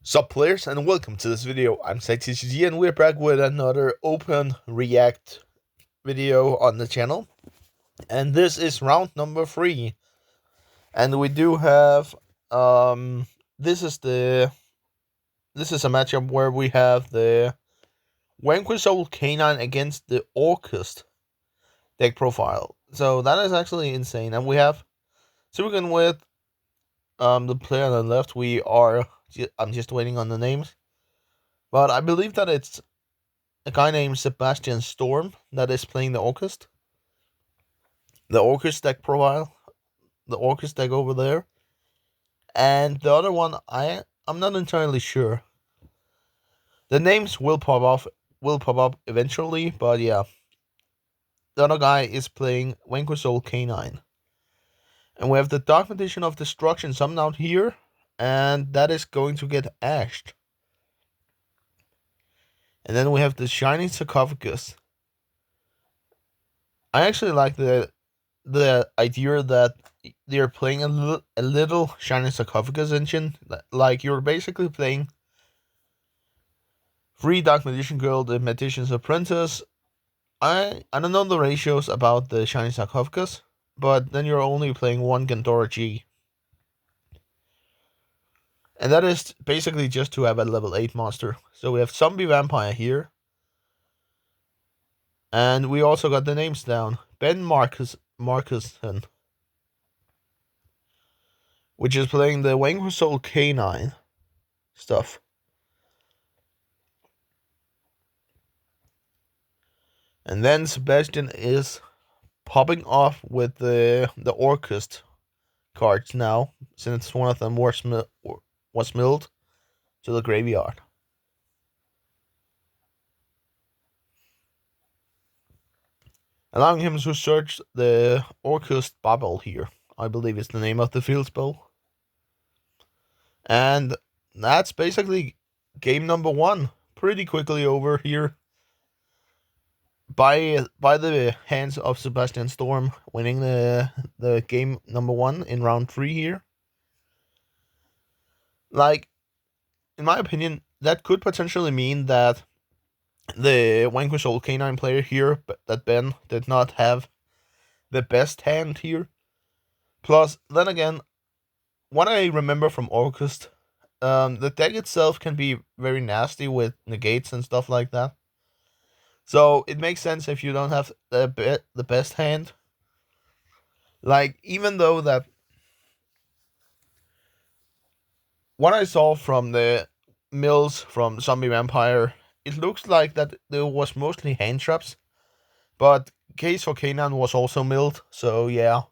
Sup Players, and welcome to this video. I'm SciTCG and we're back with another open react video on the channel. And this is round number 3. And we do have this is a matchup where we have the Vanquished Canine against the Orcust deck profile. So that is actually insane. And we have to begin with the player on the left. I'm just waiting on the names. But I believe that it's a guy named Sebastian Storm that is playing the Orcust. The Orcust deck profile. The Orcust deck over there. And the other one, I'm not entirely sure. The names will pop up eventually, but yeah. The other guy is playing Vanquished Canine. And we have the Dark Magician of Destruction summoned out here, and that is going to get ashed. And then we have the Shining Sarcophagus. I actually like the idea that they're playing a little Shining Sarcophagus engine. Like, you're basically playing 3 Dark Magician Girl, the Magician's Apprentice. I don't know the ratios about the Shining Sarcophagus, but then you're only playing 1 Gandora G. And that is basically just to have a level 8 monster. So we have Zombie Vampire here. And we also got the names down. Ben Marcuson, which is playing the Vanquished Canine stuff. And then Sebastian is popping off with the Orcust cards now, since one of them was milled to the graveyard. Allowing him to search the Orcust Bubble here, I believe is the name of the field spell. And that's basically game number 1. Pretty quickly over here. By the hands of Sebastian Storm, winning the game number 1 in round 3 here. Like, in my opinion, that could potentially mean that the Vanquished Canine player here, that Ben did not have the best hand here. Plus, then again, what I remember from Orcust, the deck itself can be very nasty with negates and stuff like that. So it makes sense if you don't have the best hand. Like, even though that what I saw from the mills from Zombie Vampire, it looks like that there was mostly hand traps, but Case for Canine was also milled, so yeah.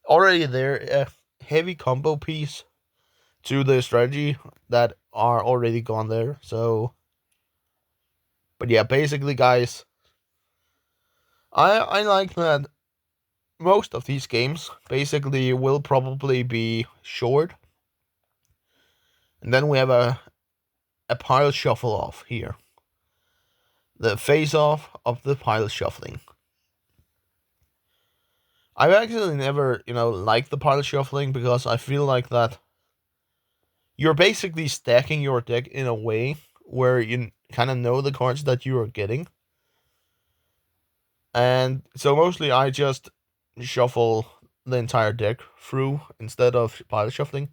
Already there, a heavy combo piece to the strategy that are already gone there, so. But yeah, basically, guys, I like that most of these games basically will probably be short. And then we have a pile shuffle off here. The face off of the pile shuffling. I've actually never, liked the pile shuffling because I feel like that you're basically stacking your deck in a way where you kind of know the cards that you are getting. And so mostly I just shuffle the entire deck through instead of pile shuffling.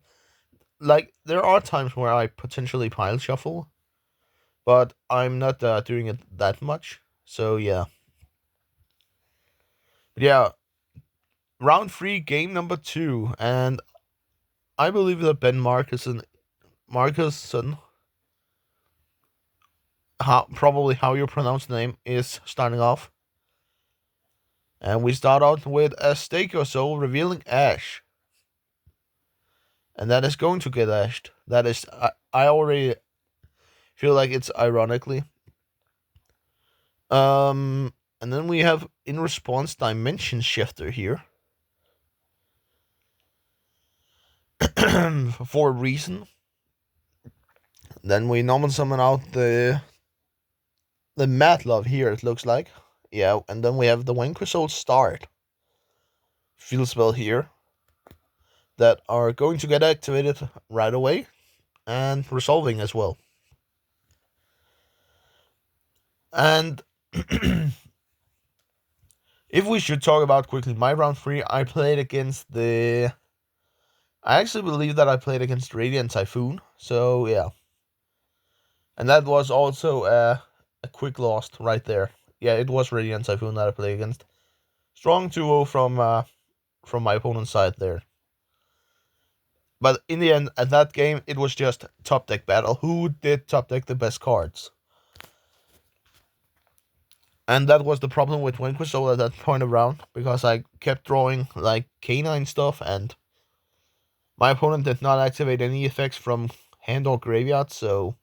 Like, there are times where I potentially pile shuffle, but I'm not doing it that much. So yeah. But yeah, round 3, game number 2, and I believe that Ben Marcuson, probably how you pronounce the name, is starting off. And we start out with a Stake Your Soul revealing Ash. And that is going to get ashed. That is, I already feel like it's ironically. And then we have in response Dimension Shifter here. For a reason. Then we normal summon out the Mad Love here, it looks like. Yeah, and then we have the Vanquished Start field spell here that are going to get activated right away. and resolving as well. And if we should talk about quickly my round 3, I played against the. I actually believe that I played against Radiant Typhoon, so yeah. And that was also a quick loss right there. Yeah, it was Radiant Typhoon that I played against. Strong 2-0 from my opponent's side there. But in the end, at that game, it was just top deck battle. Who did top deck the best cards? And that was the problem with Winquisol at that point of round, because I kept drawing like canine stuff, and my opponent did not activate any effects from hand or graveyard, so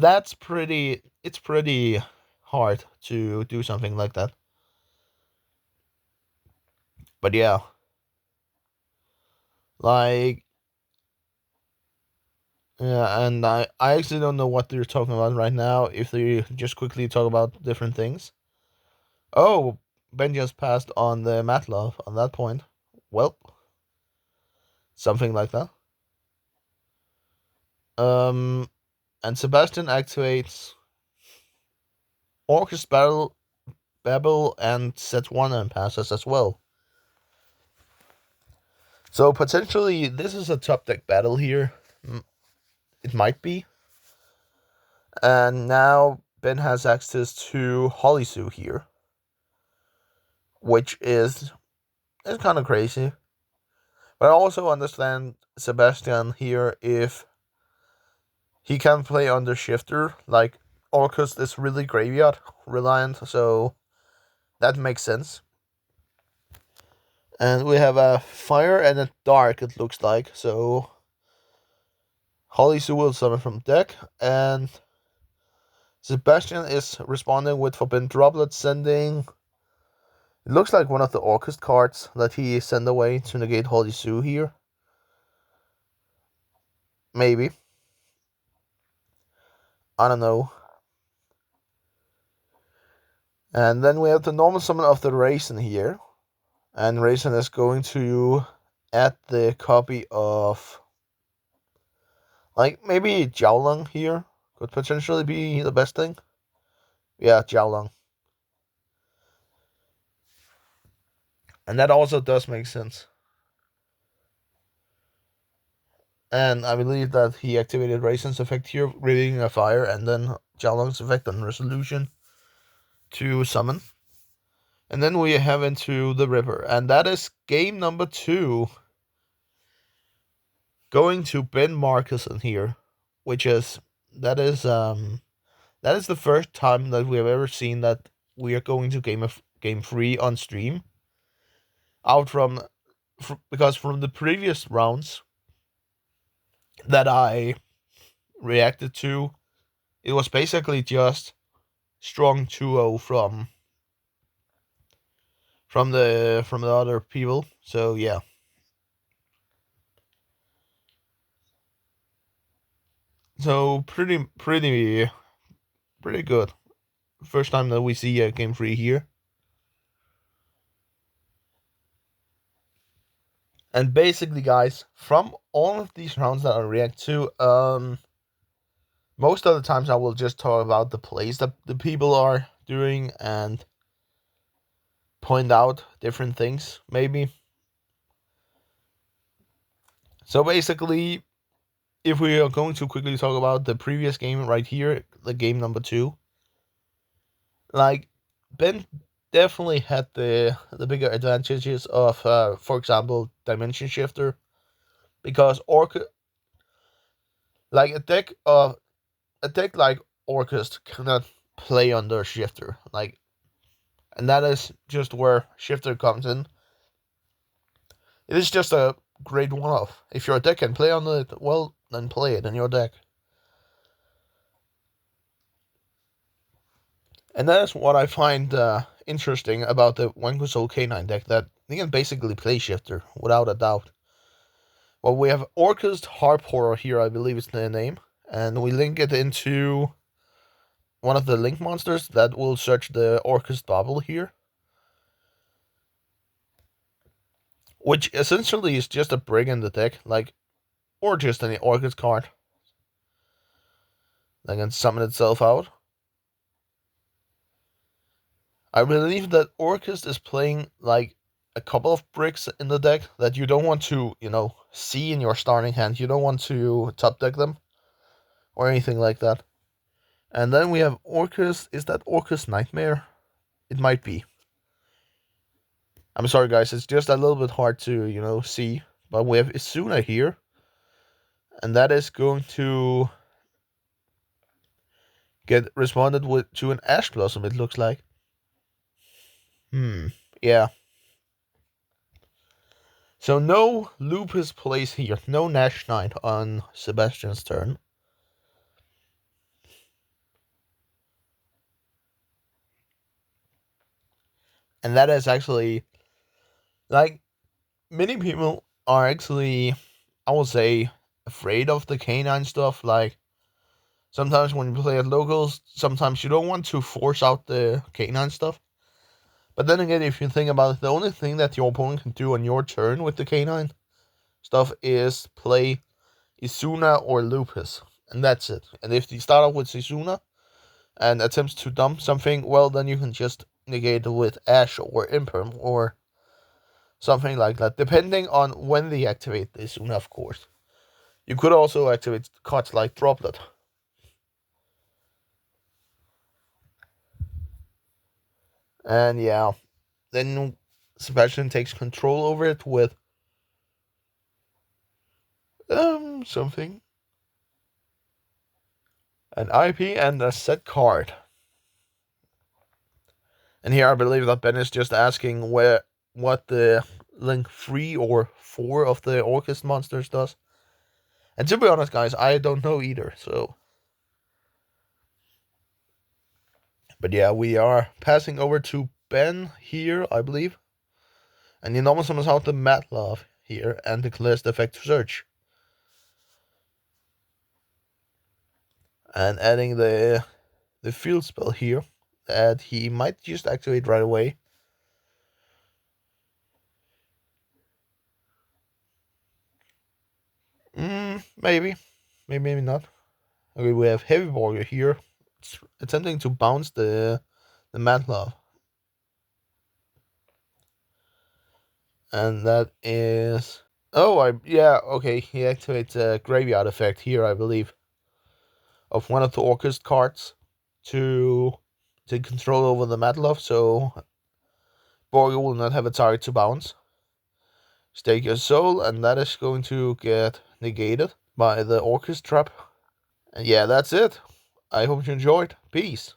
it's pretty hard to do something like that. But yeah. Like, yeah, and I actually don't know what they're talking about right now, if they just quickly talk about different things. Oh, Ben just passed on the Matlov on that point. Well, something like that. And Sebastian activates Orcus Babel and sets 1 and passes as well. So potentially this is a top deck battle here. It might be. And now Ben has access to Holisu here, which is kind of crazy. But I also understand Sebastian here if he can play under Shifter. Like, Orcus is really graveyard reliant, so that makes sense. And we have a fire and a dark, it looks like. So Holisu will summon from deck, and Sebastian is responding with Forbidden Droplet, sending. It looks like one of the Orcus cards that he sent away to negate Holisu here. Maybe. I don't know. And then we have the normal summon of the Raisin here. And Raisin is going to add the copy of, like, maybe Jiaolong here could potentially be the best thing. Yeah, Jiaolong. And that also does make sense. And I believe that he activated Raisin's effect here, revealing a fire, and then Jiaolong's effect on Resolution to summon. And then we have into the river, and that is game number 2. Going to Ben Marcuson here, which is that is the first time that we have ever seen that we are going to game 3 on stream. Out because from the previous rounds that I reacted to, it was basically just strong 2-0 from the other people. So yeah. So pretty good. First time that we see a game 3 here. And basically, guys, from all of these rounds that I react to, most of the times I will just talk about the plays that the people are doing and point out different things, maybe. So basically, if we are going to quickly talk about the previous game right here, the game number 2, like, Ben definitely had the bigger advantages of, for example, Dimension Shifter, because like a deck like Orcust cannot play under Shifter, like, and that is just where Shifter comes in. It is just a great one-off. If your deck can play on it, well, then play it in your deck. And that is what I find interesting about the Wankusol K9 deck, that they can basically play Shifter, without a doubt. Well, we have Orcust Harp Horror here, I believe is the name, and we link it into one of the link monsters that will search the Orcust Bubble here, which essentially is just a brick in the deck. Like, or just any Orcust card that can summon itself out. I believe that Orcust is playing like a couple of bricks in the deck that you don't want to, see in your starting hand. You don't want to top deck them or anything like that. And then we have Orcust. Is that Orcust Nightmare? It might be. I'm sorry, guys. It's just a little bit hard to, see. But we have Isuna here. And that is going to get responded with to an Ash Blossom, it looks like. Yeah. So no Lupus plays here. No Nash Knight on Sebastian's turn. And that is actually, like, many people are actually, I would say, afraid of the canine stuff. Like, sometimes when you play at locals, sometimes you don't want to force out the canine stuff. But then again, if you think about it, the only thing that your opponent can do on your turn with the canine stuff is play Isuna or Lupus. And that's it. And if you start off with Isuna and attempts to dump something, well, then you can just negate it with Ash or Imperm or something like that, depending on when they activate the Isuna, of course. You could also activate cards like Droplet. And yeah, then Sebastian takes control over it with something. An IP and a set card. And here I believe that Ben is just asking what the link 3 or 4 of the Orcust monsters does. And to be honest, guys, I don't know either, so. But yeah, we are passing over to Ben here, I believe. And he normally summons out the Matlov here and declares the effect to search. And adding the field spell here that he might just activate right away. Maybe. Maybe not. Okay, we have Heavy Warrior here. It's attempting to bounce the Matlov. And that is... Oh, okay. He activates a graveyard effect here, I believe, of one of the Orcust cards to take control over the Matlov, so Borgir will not have a target to bounce. Stake your soul, and that is going to get negated by the Orcust trap. And yeah, that's it. I hope you enjoyed. Peace.